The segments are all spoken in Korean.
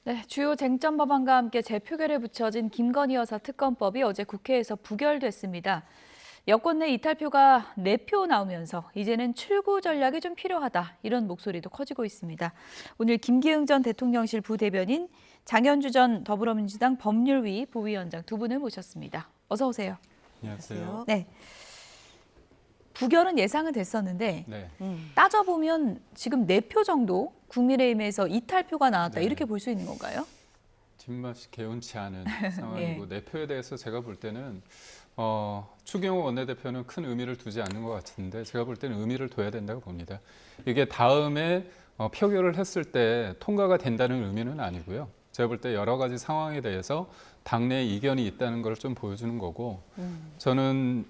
네, 주요 쟁점 법안과 함께 재표결에 붙여진 김건희 여사 특검법이 어제 국회에서 부결됐습니다. 여권 내 이탈표가 4표 나오면서 이제는 출구 전략이 좀 필요하다, 이런 목소리도 커지고 있습니다. 오늘 김기흥 전 대통령실 부대변인, 장현주 전 더불어민주당 법률위 부위원장 두 분을 모셨습니다. 어서 오세요. 안녕하세요. 네, 부결은 예상은 됐었는데 네. 따져보면 지금 4표 정도 국민의힘에서 이탈표가 나왔다, 네. 이렇게 볼 수 있는 건가요? 뒷맛이 개운치 않은 상황이고 예. 내 표에 대해서 제가 볼 때는 추경호 원내대표는 큰 의미를 두지 않는 것 같은데 제가 볼 때는 의미를 둬야 된다고 봅니다. 이게 다음에 표결을 했을 때 통과가 된다는 의미는 아니고요. 제가 볼 때 여러 가지 상황에 대해서 당내 이견이 있다는 걸 좀 보여주는 거고 저는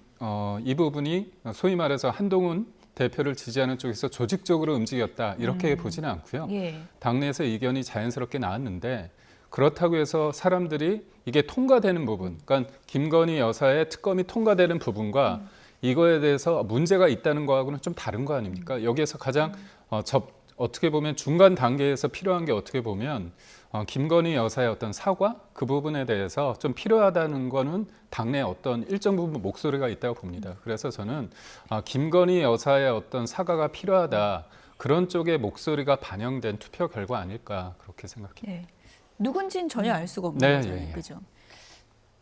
이 부분이 소위 말해서 한동훈 대표를 지지하는 쪽에서 조직적으로 움직였다 이렇게 보지는 않고요. 예. 당내에서 이견이 자연스럽게 나왔는데 그렇다고 해서 사람들이 이게 통과되는 부분, 그러니까 김건희 여사의 특검이 통과되는 부분과 이거에 대해서 문제가 있다는 거하고는 좀 다른 거 아닙니까? 여기에서 가장 어떻게 보면 중간 단계에서 필요한 게 어떻게 보면 김건희 여사의 어떤 사과 그 부분에 대해서 좀 필요하다는 거는 당내 어떤 일정 부분 목소리가 있다고 봅니다. 그래서 저는 김건희 여사의 어떤 사과가 필요하다 그런 쪽의 목소리가 반영된 투표 결과 아닐까 그렇게 생각해요. 네. 누군지는 전혀 알 수가 없는 네, 거잖아요. 예. 그죠?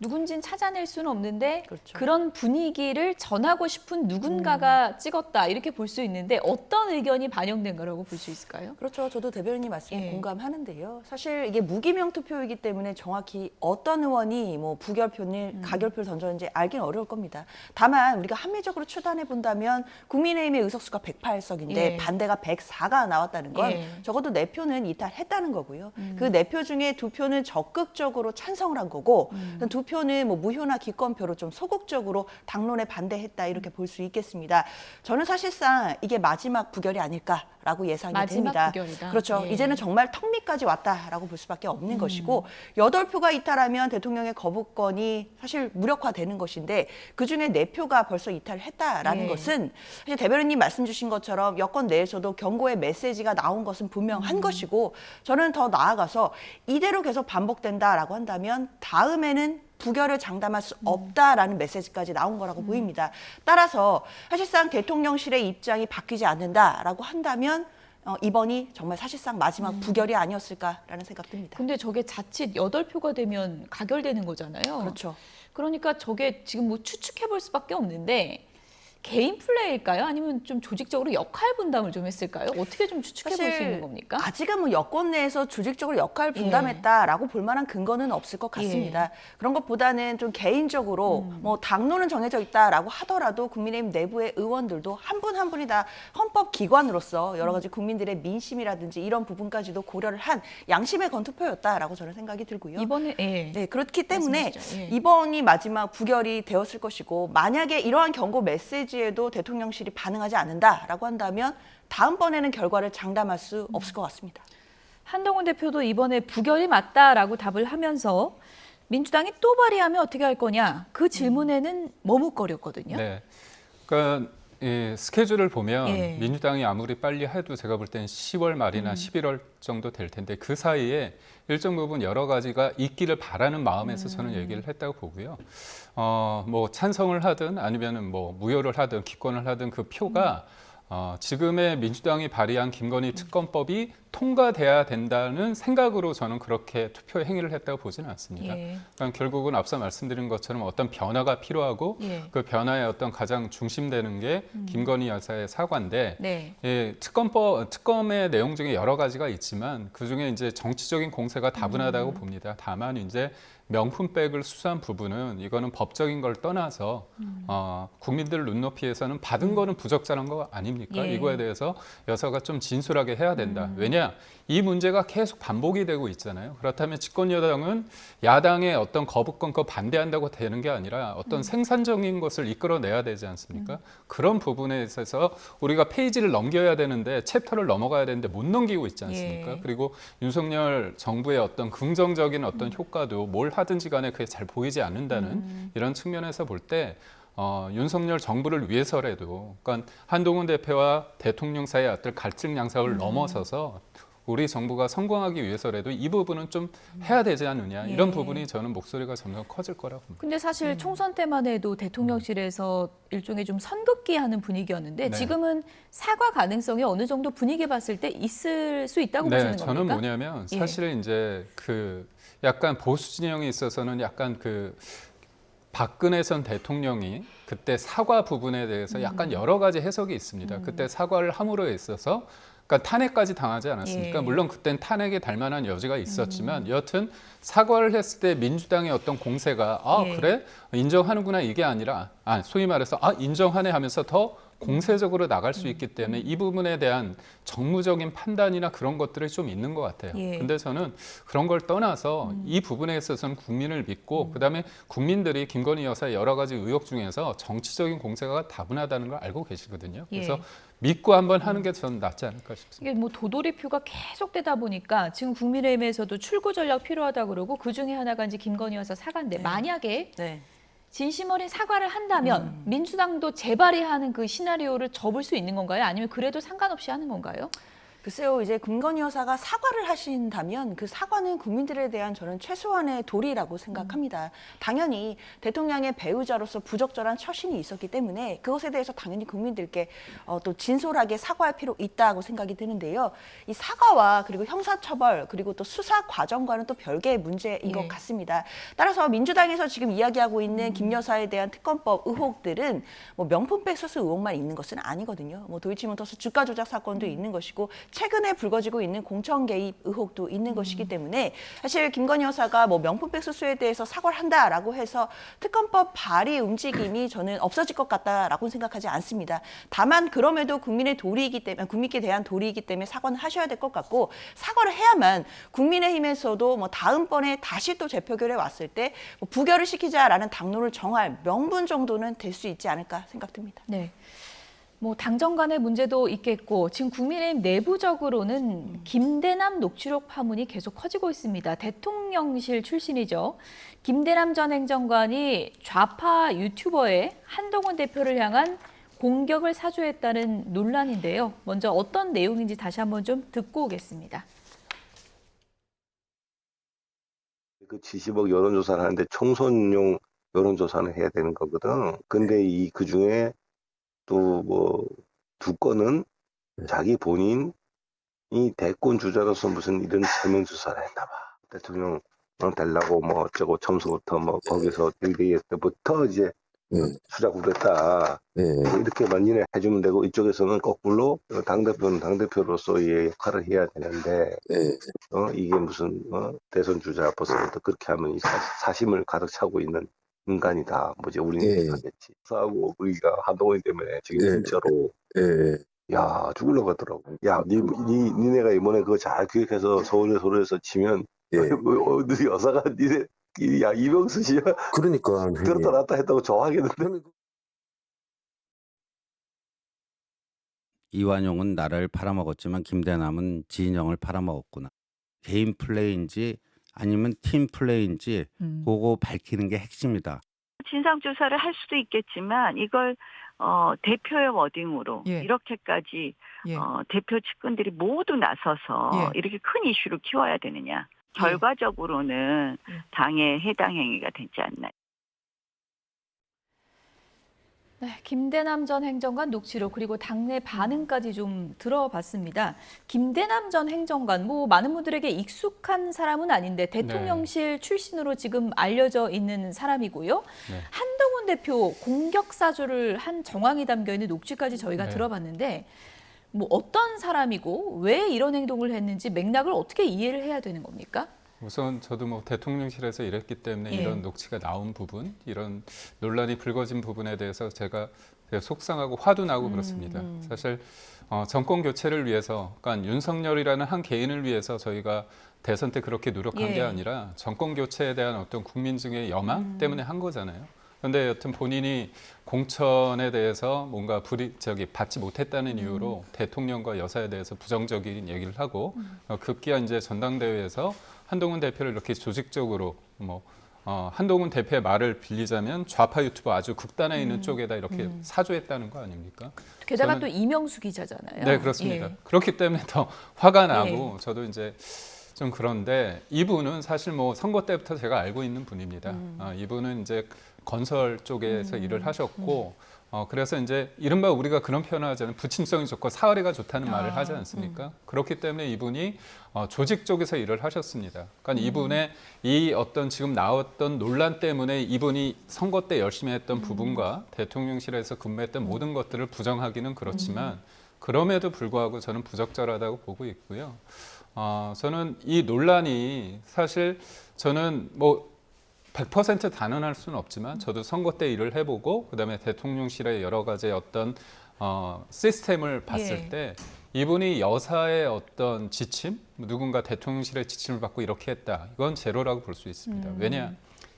누군지는 찾아낼 수는 없는데 그렇죠. 그런 분위기를 전하고 싶은 누군가가 찍었다, 이렇게 볼 수 있는데 어떤 의견이 반영된 거라고 볼 수 있을까요? 그렇죠. 저도 대변인님 말씀에 예. 공감하는데요. 사실 이게 무기명 투표이기 때문에 정확히 어떤 의원이 뭐 부결표를 가결표를 던졌는지 알긴 어려울 겁니다. 다만 우리가 합리적으로 추단해 본다면 국민의힘의 의석수가 108석인데 예. 반대가 104가 나왔다는 건 예. 적어도 4표는 이탈했다는 거고요. 그 4표 중에 2표는 적극적으로 찬성을 한 거고 2표는 뭐 무효나 기권표로 좀 소극적으로 당론에 반대했다 이렇게 볼 수 있겠습니다. 저는 사실상 이게 마지막 부결이 아닐까라고 예상이 마지막 됩니다. 부결이다. 그렇죠. 예. 이제는 정말 턱 밑까지 왔다라고 볼 수밖에 없는 것이고 8표가 이탈하면 대통령의 거부권이 사실 무력화되는 것인데 그중에 4표가 벌써 이탈을 했다라는 예. 것은 사실 대변인님 말씀 주신 것처럼 여권 내에서도 경고의 메시지가 나온 것은 분명한 것이고 저는 더 나아가서 이대로 계속 반복된다라고 한다면 다음에는 부결을 장담할 수 없다라는 메시지까지 나온 거라고 보입니다. 따라서 사실상 대통령실의 입장이 바뀌지 않는다라고 한다면 이번이 정말 사실상 마지막 부결이 아니었을까라는 생각 듭니다. 근데 저게 자칫 8표가 되면 가결되는 거잖아요. 그렇죠. 그러니까 저게 지금 뭐 추측해 볼 수밖에 없는데 개인 플레이일까요? 아니면 좀 조직적으로 역할 분담을 좀 했을까요? 어떻게 좀 추측해 볼 수 있는 겁니까? 아직은 뭐 여권 내에서 조직적으로 역할을 분담했다라고 볼 만한 근거는 없을 것 같습니다. 그런 것보다는 좀 개인적으로 뭐 당론은 정해져 있다라고 하더라도 국민의힘 내부의 의원들도 한 분 한 분이 다 헌법 기관으로서 여러 가지 국민들의 민심이라든지 이런 부분까지도 고려를 한 양심의 건투표였다라고 저는 생각이 들고요. 이번에 네, 그렇기 때문에 말씀하시죠. 예. 이번이 마지막 부결이 되었을 것이고 만약에 이러한 경고 메시지에도 대통령실이 반응하지 않는다라고 한다면 다음번에는 결과를 장담할 수 없을 것 같습니다. 한동훈 대표도 이번에 부결이 맞다라고 답을 하면서 민주당이 또 발의하면 어떻게 할 거냐, 그 질문에는 머뭇거렸거든요. 네. 그러니까 이 스케줄을 보면 예. 민주당이 아무리 빨리 해도 제가 볼 때는 10월 말이나 11월 정도 될 텐데 그 사이에 일정 부분 여러 가지가 있기를 바라는 마음에서 저는 얘기를 했다고 보고요. 뭐 찬성을 하든 아니면은 뭐 무효를 하든 기권을 하든 그 표가 지금의 민주당이 발의한 김건희 특검법이 통과돼야 된다는 생각으로 저는 그렇게 투표 행위를 했다고 보지는 않습니다. 예. 그러니까 결국은 앞서 말씀드린 것처럼 어떤 변화가 필요하고 예. 그 변화의 어떤 가장 중심되는 게 김건희 여사의 사과인데 네. 예, 특검의 내용 중에 여러 가지가 있지만 그중에 이제 정치적인 공세가 다분하다고 봅니다. 다만 이제 명품백을 수수한 부분은 이거는 법적인 걸 떠나서 국민들 눈높이에서는 받은 거는 부적절한 거 아닙니까? 예. 이거에 대해서 여사가 좀 진솔하게 해야 된다. 왜냐? 이 문제가 계속 반복이 되고 있잖아요. 그렇다면 집권 여당은 야당의 어떤 거부권 그 반대한다고 되는 게 아니라 어떤 생산적인 것을 이끌어내야 되지 않습니까? 그런 부분에 있어서 우리가 페이지를 넘겨야 되는데 챕터를 넘어가야 되는데 못 넘기고 있지 않습니까? 예. 그리고 윤석열 정부의 어떤 긍정적인 어떤 효과도 뭘 하든지 간에 그게 잘 보이지 않는다는 이런 측면에서 볼 때 윤석열 정부를 위해서라도 그러니까 한동훈 대표와 대통령 사이의 어떤 갈등 양상을 넘어서서 우리 정부가 성공하기 위해서라도 이 부분은 좀 해야 되지 않느냐. 예. 이런 부분이 저는 목소리가 점점 커질 거라고 봅니다. 근데 사실 총선 때만 해도 대통령실에서 일종의 좀 선긋기 하는 분위기였는데 네. 지금은 사과 가능성이 어느 정도 분위기 봤을 때 있을 수 있다고 보시는 겁니까? 저는 뭐냐면 예. 사실 이제 약간 보수 진영에 있어서는 약간 박근혜 전 대통령이 그때 사과 부분에 대해서 약간 여러 가지 해석이 있습니다. 그때 사과를 함으로 있어서 그러니까 탄핵까지 당하지 않았습니까? 예. 물론 그땐 탄핵에 달 만한 여지가 있었지만 여하튼 사과를 했을 때 민주당의 어떤 공세가 예. 그래? 인정하는구나 이게 아니라 소위 말해서 인정하네 하면서 더 공세적으로 나갈 수 있기 때문에 이 부분에 대한 정무적인 판단이나 그런 것들이 좀 있는 것 같아요. 예. 근데 저는 그런 걸 떠나서 이 부분에 있어서는 국민을 믿고 그다음에 국민들이 김건희 여사의 여러 가지 의혹 중에서 정치적인 공세가 다분하다는 걸 알고 계시거든요. 그래서 예. 믿고 한번 하는 게 저는 낫지 않을까 싶습니다. 이게 뭐 도돌이표가 계속되다 보니까 지금 국민의힘에서도 출구 전략 필요하다 그러고 그 중에 하나가 이제 김건희 여사 사과인데 만약에 네. 진심 어린 사과를 한다면 민주당도 재발의하는 그 시나리오를 접을 수 있는 건가요? 아니면 그래도 상관없이 하는 건가요? 글쎄요, 이제 김건희 여사가 사과를 하신다면 그 사과는 국민들에 대한 저는 최소한의 도리라고 생각합니다. 당연히 대통령의 배우자로서 부적절한 처신이 있었기 때문에 그것에 대해서 당연히 국민들께 또 진솔하게 사과할 필요 있다고 생각이 드는데요. 이 사과와 그리고 형사처벌 그리고 또 수사 과정과는 또 별개의 문제인 예. 것 같습니다. 따라서 민주당에서 지금 이야기하고 있는 김 여사에 대한 특검법 의혹들은 뭐 명품 백서수 의혹만 있는 것은 아니거든요. 뭐 도이치모터스 주가 조작 사건도 있는 것이고 최근에 불거지고 있는 공천 개입 의혹도 있는 것이기 때문에 사실 김건희 여사가 뭐 명품백 수수에 대해서 사과를 한다라고 해서 특검법 발의 움직임이 저는 없어질 것 같다라고 생각하지 않습니다. 다만 그럼에도 국민의 도리이기 때문에 국민께 대한 도리이기 때문에 사과는 하셔야 될 것 같고 사과를 해야만 국민의힘에서도 뭐 다음번에 다시 또 재표결에 왔을 때 뭐 부결을 시키자라는 당론을 정할 명분 정도는 될 수 있지 않을까 생각됩니다. 네. 뭐 당정 간의 문제도 있겠고 지금 국민의힘 내부적으로는 김대남 녹취록 파문이 계속 커지고 있습니다. 대통령실 출신이죠. 김대남 전 행정관이 좌파 유튜버의 한동훈 대표를 향한 공격을 사주했다는 논란인데요. 먼저 어떤 내용인지 다시 한번 좀 듣고 오겠습니다. 그 70억 여론조사를 하는데 총선용 여론조사는 해야 되는 거거든. 근데 그 중에 또 뭐 두 건은 자기 본인이 대권 주자로서 무슨 이런 세명 조사를 했나 봐. 대통령 되려고 뭐 어쩌고 점수부터 뭐 거기서 대회할 때부터 이제 수작을 했다. 이렇게 만연해 해주면 되고 이쪽에서는 거꾸로 당대표는 당대표로서의 역할을 해야 되는데 이게 무슨 대선 주자 벌써부터 그렇게 하면 이 사심을 가득 차고 있는 인간이다. 뭐지 우리는 하겠지. 싸우고 우리가 한동훈 때문에 지금 진짜로 야 죽으려고 하더라고. 야 니네가 이번에 그거 잘 기획해서 서울에서 치면 너희 여사가 니네 야 이병수 씨야 그러니까 들었다 놨다 했다고 좋아하겠는데. 이완용은 나라를 팔아먹었지만 김대남은 진영을 팔아먹었구나. 개인 플레이인지 아니면 팀 플레이인지 그거 밝히는 게 핵심이다. 진상조사를 할 수도 있겠지만 이걸 대표의 워딩으로 이렇게까지 대표 측근들이 모두 나서서 이렇게 큰 이슈를 키워야 되느냐. 결과적으로는 당의 해당 행위가 되지 않나요? 네, 김대남 전 행정관 녹취록 그리고 당내 반응까지 좀 들어봤습니다. 김대남 전 행정관 뭐 많은 분들에게 익숙한 사람은 아닌데 대통령실 출신으로 지금 알려져 있는 사람이고요. 한동훈 대표 공격 사주를 한 정황이 담겨 있는 녹취까지 저희가 들어봤는데 뭐 어떤 사람이고 왜 이런 행동을 했는지 맥락을 어떻게 이해를 해야 되는 겁니까? 우선 저도 뭐 대통령실에서 일했기 때문에 이런 녹취가 나온 부분, 이런 논란이 불거진 부분에 대해서 제가 되게 속상하고 화도 나고 그렇습니다. 사실 정권 교체를 위해서, 그러니까 윤석열이라는 한 개인을 위해서 저희가 대선 때 그렇게 노력한 게 아니라 정권 교체에 대한 어떤 국민중의 여망 때문에 한 거잖아요. 그런데 여튼 본인이 공천에 대해서 뭔가 받지 못했다는 이유로 대통령과 여사에 대해서 부정적인 얘기를 하고 급기야 이제 전당대회에서 한동훈 대표를 이렇게 조직적으로 한동훈 대표의 말을 빌리자면 좌파 유튜버 아주 극단에 있는 쪽에다 이렇게 사주했다는 거 아닙니까? 게다가 저는- 또 이명수 기자잖아요. 네, 그렇습니다. 예. 그렇기 때문에 더 화가 나고 저도 이제 좀 그런데 이분은 사실 뭐 선거 때부터 제가 알고 있는 분입니다. 이분은 이제 건설 쪽에서 일을 하셨고 그래서 이제 이른바 우리가 그런 표현을 하잖아요. 부침성이 좋고 사거리가 좋다는 말을 하지 않습니까? 그렇기 때문에 이분이 조직 쪽에서 일을 하셨습니다. 그러니까 이분의 이 어떤 지금 나왔던 논란 때문에 이분이 선거 때 열심히 했던 부분과 대통령실에서 근무했던 모든 것들을 부정하기는 그렇지만 그럼에도 불구하고 저는 부적절하다고 보고 있고요. 저는 이 논란이 사실 저는 뭐 100% 단언할 수는 없지만 저도 선거 때 일을 해보고 그다음에 대통령실의 여러 가지 어떤 시스템을 봤을 때 이분이 여사의 어떤 지침, 누군가 대통령실의 지침을 받고 이렇게 했다. 이건 제로라고 볼 수 있습니다. 왜냐?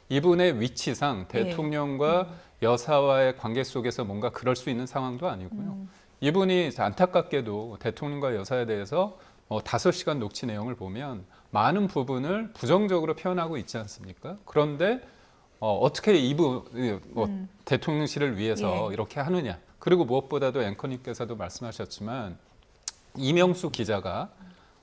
이분의 위치상 대통령과 여사와의 관계 속에서 뭔가 그럴 수 있는 상황도 아니고요. 이분이 안타깝게도 대통령과 여사에 대해서 5시간 녹취 내용을 보면 많은 부분을 부정적으로 표현하고 있지 않습니까? 그런데 어떻게 이분 대통령실을 위해서 이렇게 하느냐? 그리고 무엇보다도 앵커님께서도 말씀하셨지만 이명수 기자가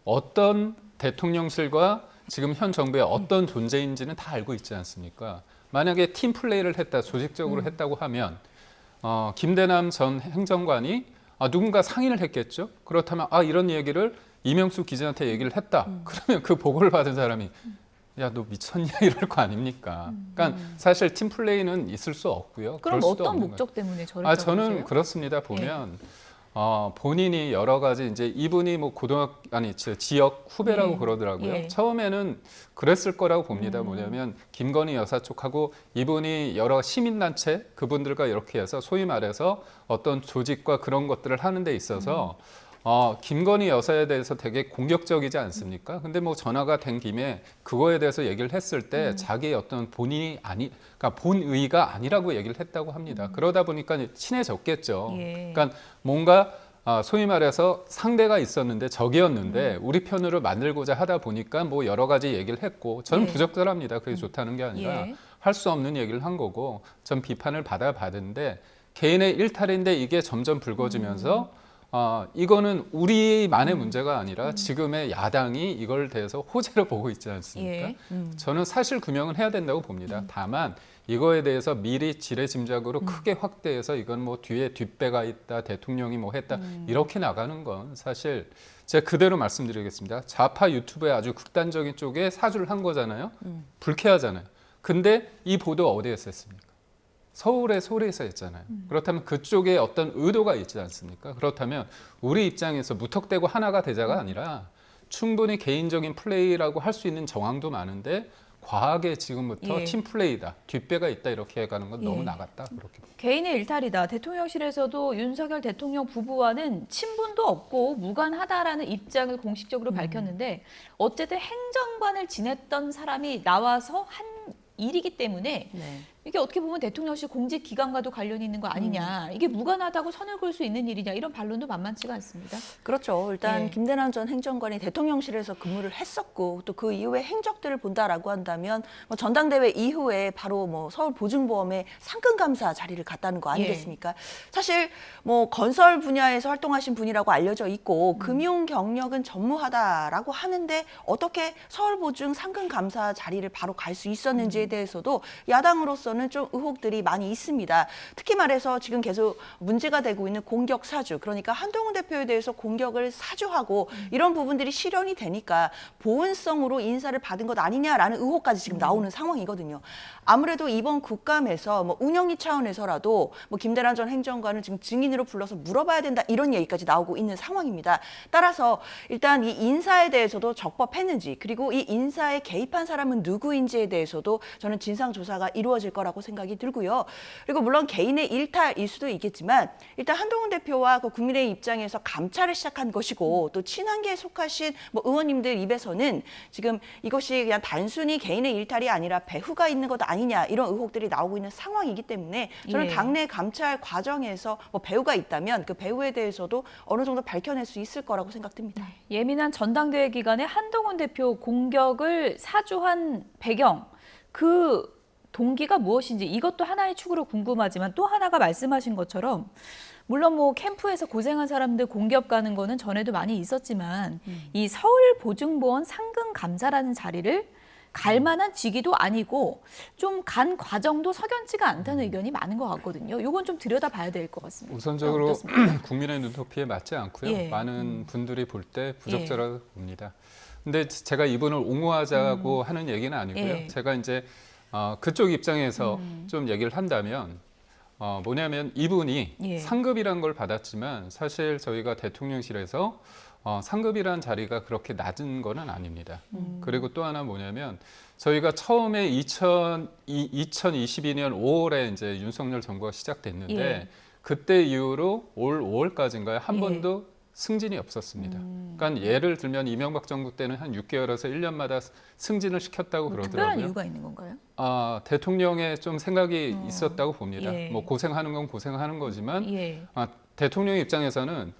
어떤 대통령실과 지금 현 정부의 어떤 존재인지는 다 알고 있지 않습니까? 만약에 팀 플레이를 했다, 조직적으로 했다고 하면 김대남 전 행정관이 누군가 상의를 했겠죠. 그렇다면 이런 얘기를 이명수 기자한테 얘기를 했다. 그러면 그 보고를 받은 사람이 야, 너 미쳤냐 이럴 거 아닙니까? 그러니까 사실 팀 플레이는 있을 수 없고요. 그럼 그럴 수도 어떤 없는 목적 때문에 저랬다고 저는 보세요? 그렇습니다. 보면 본인이 여러 가지 이제 이분이 뭐 지역 후배라고 그러더라고요. 처음에는 그랬을 거라고 봅니다. 뭐냐면 김건희 여사 쪽하고 이분이 여러 시민단체 그분들과 이렇게 해서 소위 말해서 어떤 조직과 그런 것들을 하는 데 있어서 김건희 여사에 대해서 되게 공격적이지 않습니까? 근데 뭐 전화가 된 김에 그거에 대해서 얘기를 했을 때 자기의 어떤 그러니까 본의가 아니라고 얘기를 했다고 합니다. 그러다 보니까 친해졌겠죠. 그러니까 뭔가 소위 말해서 상대가 있었는데 적이었는데 우리 편으로 만들고자 하다 보니까 뭐 여러 가지 얘기를 했고 저는 부적절합니다. 그게 좋다는 게 아니라 할 수 없는 얘기를 한 거고 전 비판을 받았는데 개인의 일탈인데 이게 점점 불거지면서 이거는 우리만의 문제가 아니라 지금의 야당이 이걸 대해서 호재로 보고 있지 않습니까? 저는 사실 규명은 해야 된다고 봅니다. 다만 이거에 대해서 미리 지레짐작으로 크게 확대해서 이건 뭐 뒤에 뒷배가 있다, 대통령이 뭐 했다 이렇게 나가는 건 사실 제가 그대로 말씀드리겠습니다. 좌파 유튜브의 아주 극단적인 쪽에 사주를 한 거잖아요. 불쾌하잖아요. 근데 이 보도 어디에서 했습니까? 서울의 소리에서 했잖아요. 그렇다면 그쪽에 어떤 의도가 있지 않습니까? 그렇다면 우리 입장에서 무턱대고 하나가 되자가 아니라 충분히 개인적인 플레이라고 할 수 있는 정황도 많은데 과하게 지금부터 팀 플레이다, 뒷배가 있다 이렇게 해가는 건 너무 나갔다. 그렇게. 개인의 일탈이다. 대통령실에서도 윤석열 대통령 부부와는 친분도 없고 무관하다라는 입장을 공식적으로 밝혔는데 어쨌든 행정관을 지냈던 사람이 나와서 한 일이기 때문에 이게 어떻게 보면 대통령실 공직기관과도 관련이 있는 거 아니냐. 이게 무관하다고 선을 그을 수 있는 일이냐. 이런 반론도 만만치가 않습니다. 그렇죠. 일단 김대남 전 행정관이 대통령실에서 근무를 했었고 또 그 이후에 행적들을 본다라고 한다면 뭐 전당대회 이후에 바로 뭐 서울보증보험의 상근감사 자리를 갔다는 거 아니겠습니까? 사실 뭐 건설 분야에서 활동하신 분이라고 알려져 있고 금융 경력은 전무하다라고 하는데 어떻게 서울보증 상근감사 자리를 바로 갈 수 있었는지에 대해서도 야당으로서는 좀 의혹들이 많이 있습니다. 특히 말해서 지금 계속 문제가 되고 있는 공격 사주, 그러니까 한동훈 대표에 대해서 공격을 사주하고 이런 부분들이 실현이 되니까 보은성으로 인사를 받은 것 아니냐라는 의혹까지 지금 나오는 상황이거든요. 아무래도 이번 국감에서 뭐 운영위 차원에서라도 뭐 김대남 전 행정관을 지금 증인으로 불러서 물어봐야 된다 이런 얘기까지 나오고 있는 상황입니다. 따라서 일단 이 인사에 대해서도 적법했는지 그리고 이 인사에 개입한 사람은 누구인지에 대해서도 저는 진상조사가 이루어질 거라고 생각이 들고요. 그리고 물론 개인의 일탈일 수도 있겠지만 일단 한동훈 대표와 그 국민의힘 입장에서 감찰을 시작한 것이고 또 친한계에 속하신 뭐 의원님들 입에서는 지금 이것이 그냥 단순히 개인의 일탈이 아니라 배후가 있는 것 아니냐 이런 의혹들이 나오고 있는 상황이기 때문에 저는 당내 감찰 과정에서 뭐 배후가 있다면 그 배후에 대해서도 어느 정도 밝혀낼 수 있을 거라고 생각됩니다. 예민한 전당대회 기간에 한동훈 대표 공격을 사주한 배경, 그 동기가 무엇인지 이것도 하나의 축으로 궁금하지만 또 하나가 말씀하신 것처럼 물론 뭐 캠프에서 고생한 사람들 공기업 가는 거는 전에도 많이 있었지만 이 서울보증보험 상근감사라는 자리를 갈 만한 직위도 아니고 좀 간 과정도 석연치가 않다는 의견이 많은 것 같거든요. 이건 좀 들여다봐야 될 것 같습니다. 우선적으로 국민의 눈높이에 맞지 않고요. 예. 많은 분들이 볼 때 부적절하다고 봅니다. 근데 제가 이분을 옹호하자고 하는 얘기는 아니고요. 예. 제가 이제 그쪽 입장에서 좀 얘기를 한다면 뭐냐면 이분이 예. 상급이란 걸 받았지만 사실 저희가 대통령실에서 상급이란 자리가 그렇게 낮은 거는 아닙니다. 그리고 또 하나 뭐냐면 저희가 처음에 2022년 5월에 이제 윤석열 정부가 시작됐는데 예. 그때 이후로 올 5월까지인가요? 한 예. 번도 승진이 없었습니다. 그러니까 예를 들면 이명박 정부 때는 한 6개월에서 1년마다 승진을 시켰다고 뭐 특별한 그러더라고요. 이유가 있는 건가요? 대통령의 좀 생각이 있었다고 봅니다. 예. 뭐 고생하는 건 고생하는 거지만 예. 대통령 입장에서는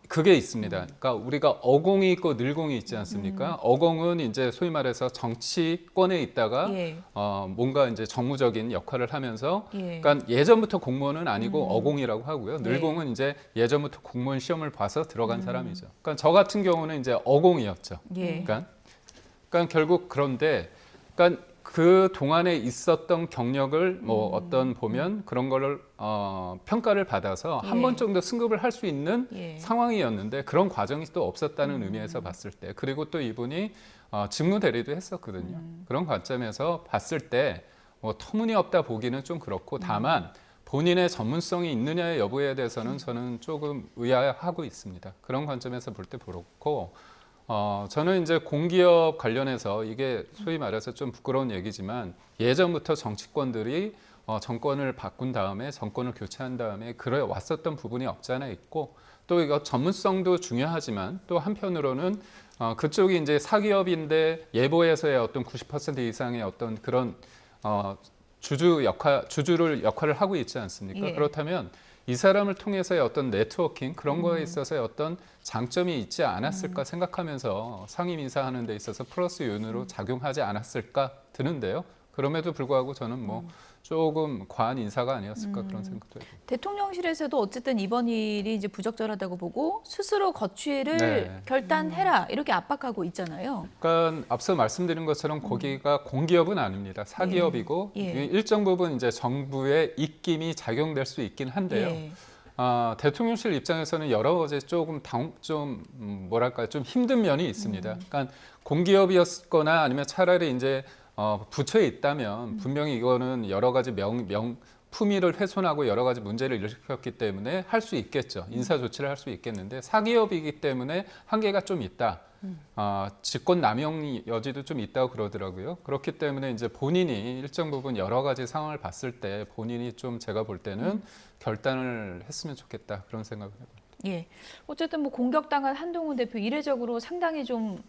그게 있습니다. 그러니까 우리가 어공이 있고 늘공이 있지 않습니까? 어공은 이제 소위 말해서 정치권에 있다가 예. 뭔가 이제 정무적인 역할을 하면서 예. 그러니까 예전부터 공무원은 아니고 어공이라고 하고요. 네. 늘공은 이제 예전부터 공무원 시험을 봐서 들어간 사람이죠. 그러니까 저 같은 경우는 이제 어공이었죠. 예. 그러니까 결국 그런데 그러니까 그 동안에 있었던 경력을 뭐 어떤 보면 그런 거를 평가를 받아서 한 예. 번 정도 승급을 할 수 있는 예. 상황이었는데 그런 과정이 또 없었다는 의미에서 봤을 때 그리고 또 이분이 직무 대리도 했었거든요. 그런 관점에서 봤을 때 뭐 터무니없다 보기는 좀 그렇고 다만 본인의 전문성이 있느냐의 여부에 대해서는 저는 조금 의아하고 있습니다. 그런 관점에서 볼 때 그렇고 저는 이제 공기업 관련해서 이게 소위 말해서 좀 부끄러운 얘기지만 예전부터 정치권들이 정권을 바꾼 다음에 정권을 교체한 다음에 그래 왔었던 부분이 없지 않아 있고 또 이거 전문성도 중요하지만 또 한편으로는 그쪽이 이제 사기업인데 예보에서의 어떤 90% 이상의 어떤 그런 주주를 역할을 하고 있지 않습니까? 예. 그렇다면 이 사람을 통해서의 어떤 네트워킹 그런 거에 있어서의 어떤 장점이 있지 않았을까 생각하면서 상임 인사하는 데 있어서 플러스 요인으로 작용하지 않았을까 드는데요. 그럼에도 불구하고 저는 뭐 조금 과한 인사가 아니었을까 그런 생각도 해요. 대통령실에서도 어쨌든 이번 일이 이제 부적절하다고 보고 스스로 거취를 네. 결단해라 이렇게 압박하고 있잖아요. 그러니까 앞서 말씀드린 것처럼 거기가 공기업은 아닙니다. 사기업이고 예. 일정 부분 이제 정부의 입김이 작용될 수 있긴 한데요. 예. 대통령실 입장에서는 여러 가지 조금 뭐랄까 좀 힘든 면이 있습니다. 그러니까 공기업이었거나 아니면 차라리 이제 부처에 있다면 분명히 이거는 여러 가지 품위를 훼손하고 여러 가지 문제를 일으켰기 때문에 할 수 있겠죠. 인사 조치를 할 수 있겠는데 사기업이기 때문에 한계가 좀 있다. 직권 남용 여지도 좀 있다고 그러더라고요. 그렇기 때문에 이제 본인이 일정 부분 여러 가지 상황을 봤을 때 본인이 좀 제가 볼 때는 결단을 했으면 좋겠다 그런 생각을 해요. 예. 어쨌든 뭐 공격당한 한동훈 대표 이례적으로 상당히 좀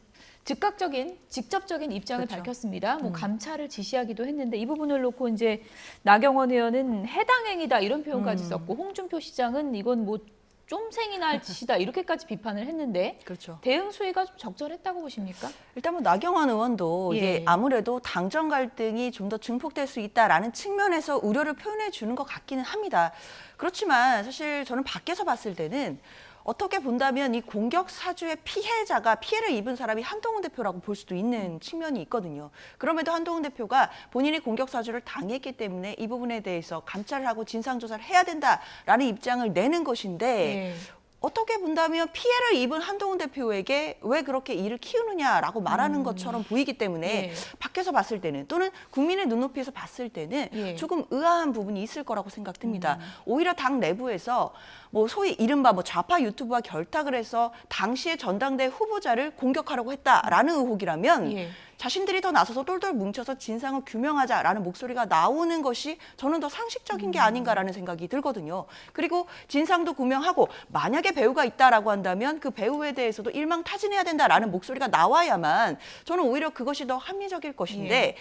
직접적인 입장을 그렇죠. 밝혔습니다. 뭐 감찰을 지시하기도 했는데 이 부분을 놓고 이제 나경원 의원은 해당 행위다 이런 표현까지 썼고 홍준표 시장은 이건 뭐 쫌생이나 할 짓이다 이렇게까지 비판을 했는데 그렇죠. 대응 수위가 좀 적절했다고 보십니까? 일단 뭐 나경원 의원도 예. 이게 아무래도 당정 갈등이 좀 더 증폭될 수 있다라는 측면에서 우려를 표현해 주는 것 같기는 합니다. 그렇지만 사실 저는 밖에서 봤을 때는 어떻게 본다면 이 공격 사주의 피해를 입은 사람이 한동훈 대표라고 볼 수도 있는 측면이 있거든요. 그럼에도 한동훈 대표가 본인이 공격 사주를 당했기 때문에 이 부분에 대해서 감찰을 하고 진상조사를 해야 된다라는 입장을 내는 것인데 예. 어떻게 본다면 피해를 입은 한동훈 대표에게 왜 그렇게 일을 키우느냐라고 말하는 것처럼 보이기 때문에 예. 밖에서 봤을 때는 또는 국민의 눈높이에서 봤을 때는 예. 조금 의아한 부분이 있을 거라고 생각됩니다. 오히려 당 내부에서 뭐 소위 이른바 뭐 좌파 유튜브와 결탁을 해서 당시의 전당대 후보자를 공격하려고 했다라는 의혹이라면 예. 자신들이 더 나서서 똘똘 뭉쳐서 진상을 규명하자라는 목소리가 나오는 것이 저는 더 상식적인 게 아닌가라는 생각이 들거든요. 그리고 진상도 규명하고 만약에 배우가 있다라고 한다면 그 배우에 대해서도 일망타진해야 된다라는 목소리가 나와야만 저는 오히려 그것이 더 합리적일 것인데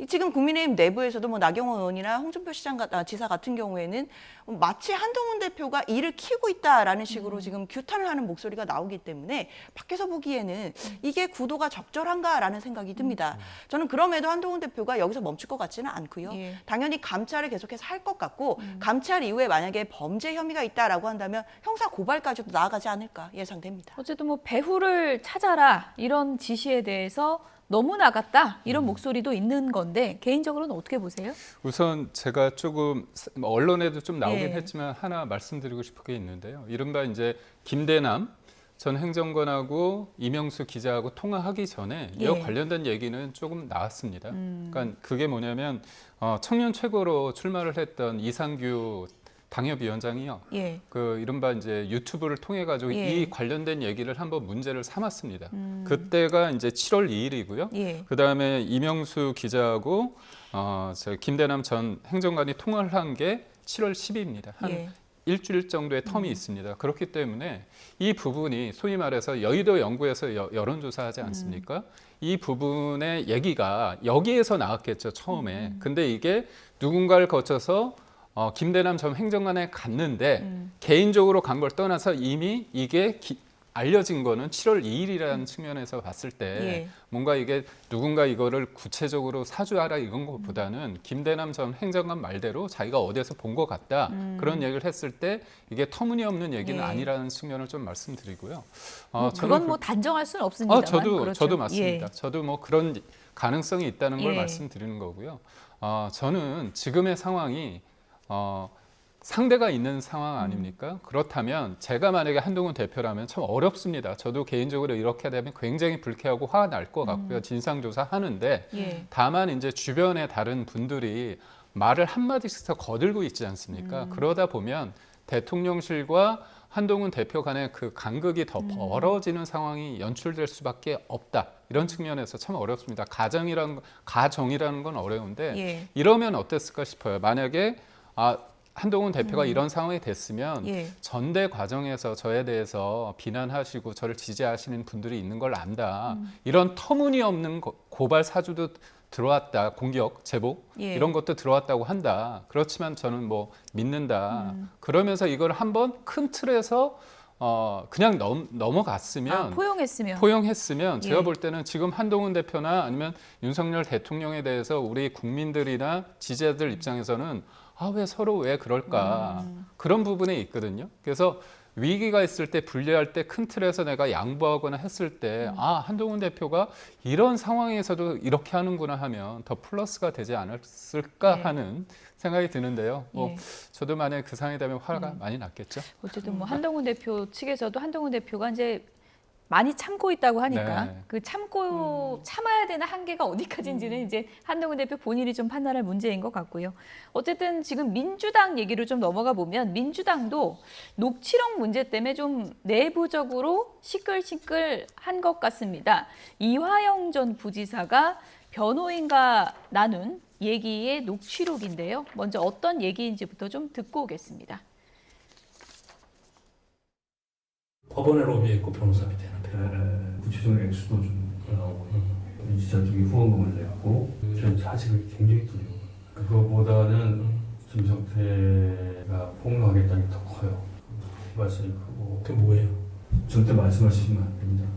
지금 국민의힘 내부에서도 뭐 나경원 의원이나 홍준표 지사 같은 경우에는 마치 한동훈 대표가 일을 키우고 있다라는 식으로 지금 규탄을 하는 목소리가 나오기 때문에 밖에서 보기에는 이게 구도가 적절한가라는 생각이 듭니다. 듭니다. 저는 그럼에도 한동훈 대표가 여기서 멈출 것 같지는 않고요. 예. 당연히 감찰을 계속해서 할 것 같고 감찰 이후에 만약에 범죄 혐의가 있다라고 한다면 형사 고발까지도 나아가지 않을까 예상됩니다. 어쨌든 뭐 배후를 찾아라 이런 지시에 대해서 너무 나갔다 이런 목소리도 있는 건데 개인적으로는 어떻게 보세요? 우선 제가 조금 언론에도 좀 나오긴 예. 했지만 하나 말씀드리고 싶은 게 있는데요. 이른바 이제 김대남 전 행정관하고 이명수 기자하고 통화하기 전에 예. 이와 관련된 얘기는 조금 나왔습니다. 그러니까 그게 뭐냐면 청년 최고로 출마를 했던 이상규 당협위원장이요. 예. 그 이른바 이제 유튜브를 통해 가지고 예. 이 관련된 얘기를 한번 문제를 삼았습니다. 그때가 이제 7월 2일이고요. 예. 그다음에 이명수 기자하고 저 김대남 전 행정관이 통화를 한 게 7월 10일입니다. 한 예. 일주일 정도의 텀이 있습니다. 그렇기 때문에 이 부분이 소위 말해서 여의도 연구에서 여론조사하지 않습니까? 이 부분의 얘기가 여기에서 나왔겠죠, 처음에. 근데 이게 누군가를 거쳐서 김대남 전 행정관에 갔는데 개인적으로 간 걸 떠나서 이미 이게 알려진 거는 7월 2일이라는 측면에서 봤을 때 예. 뭔가 이게 누군가 이거를 구체적으로 사주하라 이런 것보다는 김대남 전 행정관 말대로 자기가 어디에서 본 것 같다 그런 얘기를 했을 때 이게 터무니없는 얘기는 예. 아니라는 측면을 좀 말씀드리고요. 뭐 저는 그건 뭐 단정할 수는 없습니다만 저도 그렇죠. 맞습니다. 예. 저도 뭐 그런 가능성이 있다는 걸 예. 말씀드리는 거고요. 저는 지금의 상황이 상대가 있는 상황 아닙니까? 그렇다면 제가 만약에 한동훈 대표라면 참 어렵습니다. 저도 개인적으로 이렇게 되면 굉장히 불쾌하고 화가 날 것 같고요. 진상조사 하는데 예. 다만 이제 주변에 다른 분들이 말을 한마디씩 더 거들고 있지 않습니까? 그러다 보면 대통령실과 한동훈 대표 간의 그 간극이 더 벌어지는 상황이 연출될 수밖에 없다. 이런 측면에서 참 어렵습니다. 가정이라는 건 어려운데 예. 이러면 어땠을까 싶어요. 만약에 한동훈 대표가 이런 상황이 됐으면 예. 전대 과정에서 저에 대해서 비난하시고 저를 지지하시는 분들이 있는 걸 안다. 이런 터무니없는 고발 사주도 들어왔다. 공격, 제보 예. 이런 것도 들어왔다고 한다. 그렇지만 저는 뭐 믿는다. 그러면서 이걸 한번 큰 틀에서 그냥 넘어갔으면 포용했으면 제가 예. 볼 때는 지금 한동훈 대표나 아니면 윤석열 대통령에 대해서 우리 국민들이나 지지자들 입장에서는 왜 서로 왜 그럴까 그런 부분에 있거든요. 그래서 위기가 있을 때 분리할 때 큰 틀에서 내가 양보하거나 했을 때 한동훈 대표가 이런 상황에서도 이렇게 하는구나 하면 더 플러스가 되지 않았을까 네. 하는 생각이 드는데요. 뭐 예. 저도 만약에 그 상황이 되면 화가 많이 났겠죠. 어쨌든 뭐 한동훈 대표 측에서도 한동훈 대표가 이제 많이 참고 있다고 하니까 네. 그 참아야 되는 한계가 어디까지인지는 이제 한동훈 대표 본인이 좀 판단할 문제인 것 같고요. 어쨌든 지금 민주당 얘기로 좀 넘어가 보면 민주당도 녹취록 문제 때문에 좀 내부적으로 시끌시끌한 것 같습니다. 이화영 전 부지사가 변호인과 나눈 얘기의 녹취록인데요. 먼저 어떤 얘기인지부터 좀 듣고 오겠습니다. 법원에 로비했고 변호사 밑에 구체적인 액수도 좀 나오고 민주자 쪽이 후원금을 냈고 저는 사실을 굉장히 두려워. 그거보다는 김성태가 폭로하겠다는 게 더 커요. 말씀이 크고. 그게 뭐예요? 절대 말씀하시면 안 됩니다.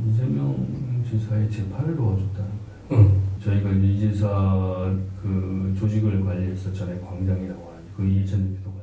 이재명 지사의 재판을 도와줬다는 거예요. 저희가 이 지사 그 조직을 관리했었잖아요. 광장이라고 하는 그 이전 대표도 관리.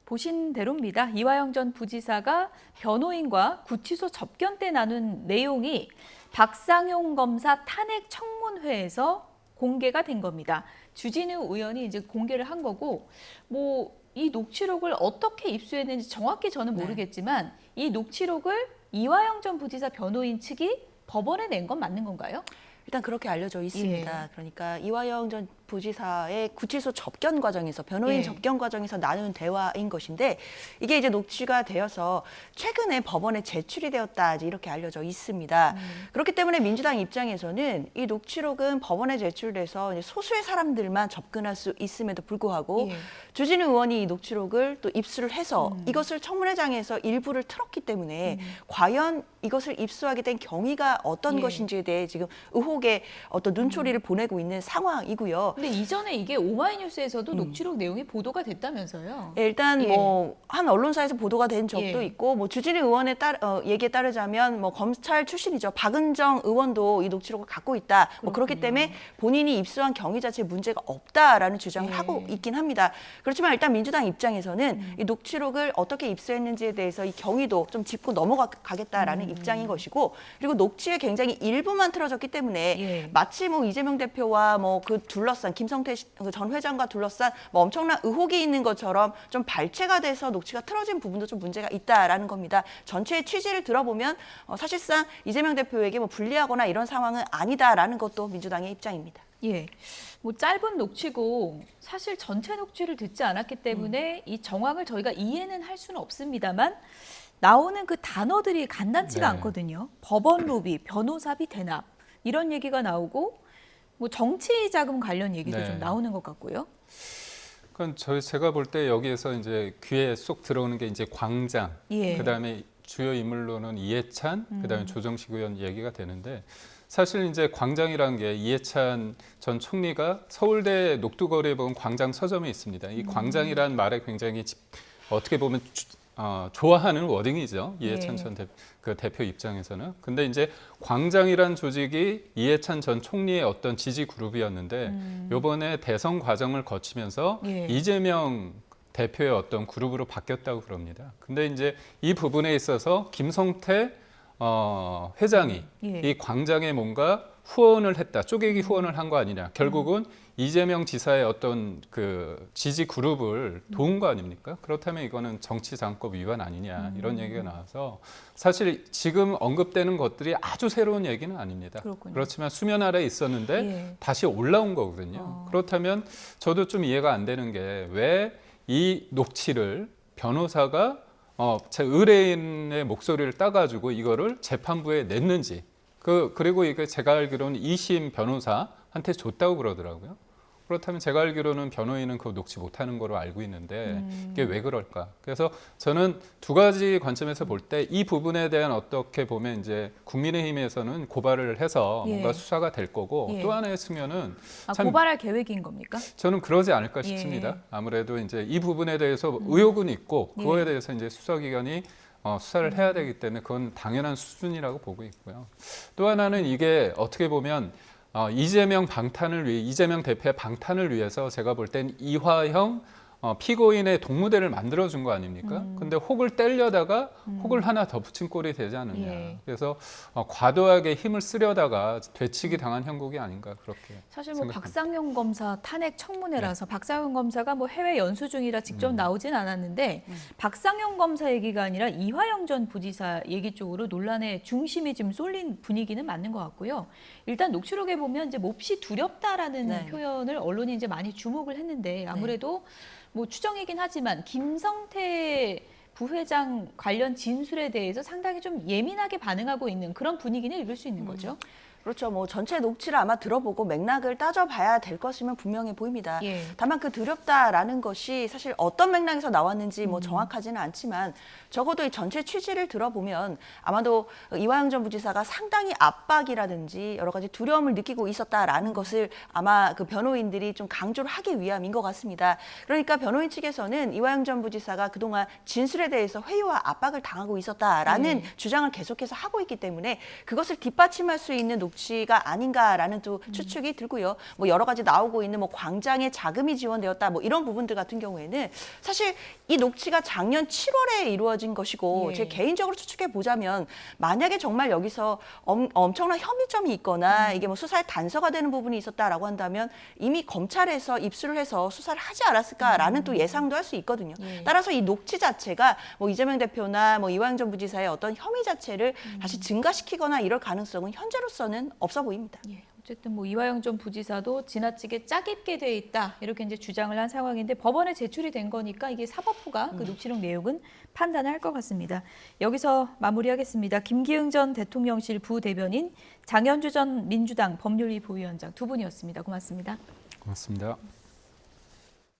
보신 대로입니다. 이화영 전 부지사가 변호인과 구치소 접견 때 나눈 내용이 박상용 검사 탄핵 청문회에서 공개가 된 겁니다. 주진우 의원이 이제 공개를 한 거고, 뭐 이 녹취록을 어떻게 입수했는지 정확히 저는 모르겠지만 이 녹취록을 이화영 전 부지사 변호인 측이 법원에 낸 건 맞는 건가요? 일단 그렇게 알려져 있습니다. 예. 그러니까 이화영 전 부지사의 구치소 접견 과정에서 변호인 예. 접견 과정에서 나눈 대화인 것인데 이게 이제 녹취가 되어서 최근에 법원에 제출이 되었다 이렇게 알려져 있습니다. 그렇기 때문에 민주당 입장에서는 이 녹취록은 법원에 제출돼서 이제 소수의 사람들만 접근할 수 있음에도 불구하고 예. 주진우 의원이 이 녹취록을 또 입수를 해서 이것을 청문회장에서 일부를 틀었기 때문에 과연 이것을 입수하게 된 경위가 어떤 예. 것인지에 대해 지금 의혹의 어떤 눈초리를 보내고 있는 상황이고요. 근데 이전에 이게 오마이뉴스에서도 녹취록 내용이 보도가 됐다면서요? 일단 예. 뭐 한 언론사에서 보도가 된 적도 예. 있고 뭐 주진우 의원의 얘기에 따르자면 뭐 검찰 출신이죠. 박은정 의원도 이 녹취록을 갖고 있다. 뭐 그렇기 때문에 본인이 입수한 경위 자체에 문제가 없다라는 주장을 예. 하고 있긴 합니다. 그렇지만 일단 민주당 입장에서는 이 녹취록을 어떻게 입수했는지에 대해서 이 경위도 좀 짚고 넘어가겠다라는 입장인 것이고, 그리고 녹취의 굉장히 일부만 틀어졌기 때문에 예. 마치 뭐 이재명 대표와 뭐 그 둘러싼 김성태 전 회장과 둘러싼 뭐 엄청난 의혹이 있는 것처럼 좀 발췌가 돼서 녹취가 틀어진 부분도 좀 문제가 있다라는 겁니다. 전체의 취지를 들어보면 사실상 이재명 대표에게 뭐 불리하거나 이런 상황은 아니다라는 것도 민주당의 입장입니다. 예. 뭐 짧은 녹취고 사실 전체 녹취를 듣지 않았기 때문에 이 정황을 저희가 이해는 할 수는 없습니다만 나오는 그 단어들이 간단치가 네. 않거든요. 법원 로비, 변호사비 대납 이런 얘기가 나오고 뭐 정치 자금 관련 얘기도 네. 좀 나오는 것 같고요. 그건 제가 볼 때 여기에서 이제 귀에 쏙 들어오는 게 이제 광장, 예. 그다음에 주요 인물로는 이해찬, 그다음에 조정식 의원 얘기가 되는데, 사실 이제 광장이라는 게 이해찬 전 총리가 서울대 녹두거리에 보면 광장 서점이 있습니다. 이 광장이라는 말에 굉장히 어떻게 보면 좋아하는 워딩이죠. 이해찬 전 대표 입장에서는. 근데 이제 광장이란 조직이 이해찬 전 총리의 어떤 지지 그룹이었는데 이번에 대선 과정을 거치면서 예. 이재명 대표의 어떤 그룹으로 바뀌었다고 그럽니다. 근데 이제 이 부분에 있어서 김성태 회장이 예. 이 광장에 뭔가 후원을 했다, 쪼개기 후원을 한 거 아니냐. 결국은 이재명 지사의 어떤 그 지지 그룹을 도운 거 아닙니까? 그렇다면 이거는 정치자금법 위반 아니냐, 이런 얘기가 나와서 사실 지금 언급되는 것들이 아주 새로운 얘기는 아닙니다. 그렇군요. 그렇지만 수면 아래에 있었는데 예. 다시 올라온 거거든요. 그렇다면 저도 좀 이해가 안 되는 게 왜 이 녹취를 변호사가 제 의뢰인의 목소리를 따가지고 이거를 재판부에 냈는지, 그리고 이게 제가 알기로는 2심 변호사한테 줬다고 그러더라고요. 그렇다면 제가 알기로는 변호인은 그거 녹취 못하는 거로 알고 있는데 이게 왜 그럴까? 그래서 저는 두 가지 관점에서 볼 때 이 부분에 대한 어떻게 보면 이제 국민의힘에서는 고발을 해서 예. 뭔가 수사가 될 거고, 예. 또 하나의 측면은 참 고발할 계획인 겁니까? 저는 그러지 않을까 예. 싶습니다. 아무래도 이제 이 부분에 대해서 의혹은 있고 그거에 예. 대해서 이제 수사기관이 수사를 해야 되기 때문에 그건 당연한 수준이라고 보고 있고요. 또 하나는 이게 어떻게 보면 이재명 대표의 방탄을 위해서 제가 볼 땐 이화영 피고인의 동무대를 만들어준 거 아닙니까? 근데 혹을 떼려다가 혹을 하나 더 붙인 꼴이 되지 않느냐. 예. 그래서 과도하게 힘을 쓰려다가 되치기 당한 형국이 아닌가, 그렇게 사실 뭐 생각합니다. 박상용 검사 탄핵 청문회라서 박상용 검사가 뭐 해외 연수 중이라 직접 나오진 않았는데 박상용 검사 얘기가 아니라 이화영 전 부지사 얘기 쪽으로 논란의 중심이 지금 쏠린 분위기는 맞는 것 같고요. 일단 녹취록에 보면 이제 몹시 두렵다라는 네. 표현을 언론이 이제 많이 주목을 했는데 아무래도 뭐 추정이긴 하지만 김성태 부회장 관련 진술에 대해서 상당히 좀 예민하게 반응하고 있는 그런 분위기는 읽을 수 있는 거죠. 그렇죠. 뭐 전체 녹취를 아마 들어보고 맥락을 따져봐야 될 것이면 분명해 보입니다. 예. 다만 그 두렵다라는 것이 사실 어떤 맥락에서 나왔는지 뭐 정확하지는 않지만 적어도 이 전체 취지를 들어보면 아마도 이화영 전 부지사가 상당히 압박이라든지 여러 가지 두려움을 느끼고 있었다라는 것을 아마 그 변호인들이 좀 강조를 하기 위함인 것 같습니다. 그러니까 변호인 측에서는 이화영 전 부지사가 그동안 진술에 대해서 회유와 압박을 당하고 있었다라는 주장을 계속해서 하고 있기 때문에 그것을 뒷받침할 수 있는 녹취가 아닌가라는 또 추측이 들고요. 뭐 여러 가지 나오고 있는 뭐 광장에 자금이 지원되었다 뭐 이런 부분들 같은 경우에는 사실 이 녹취가 작년 7월에 이루어진 것이고 예. 제 개인적으로 추측해 보자면 만약에 정말 여기서 엄청난 혐의점이 있거나 이게 뭐 수사에 단서가 되는 부분이 있었다라고 한다면 이미 검찰에서 입수를 해서 수사를 하지 않았을까라는 또 예상도 할 수 있거든요. 예. 따라서 이 녹취 자체가 뭐 이재명 대표나 뭐 이화영 전 부지사의 어떤 혐의 자체를 다시 증가시키거나 이럴 가능성은 현재로서는 없어 보입니다. 예, 어쨌든 뭐 이화영 전 부지사도 지나치게 짜깁게 돼 있다 이렇게 이제 주장을 한 상황인데 법원에 제출이 된 거니까 이게 사법부가 그 녹취록 내용은 판단을 할 것 같습니다. 여기서 마무리하겠습니다. 김기흥 전 대통령실 부대변인, 장현주 전 민주당 법률위 부위원장 두 분이었습니다. 고맙습니다. 고맙습니다.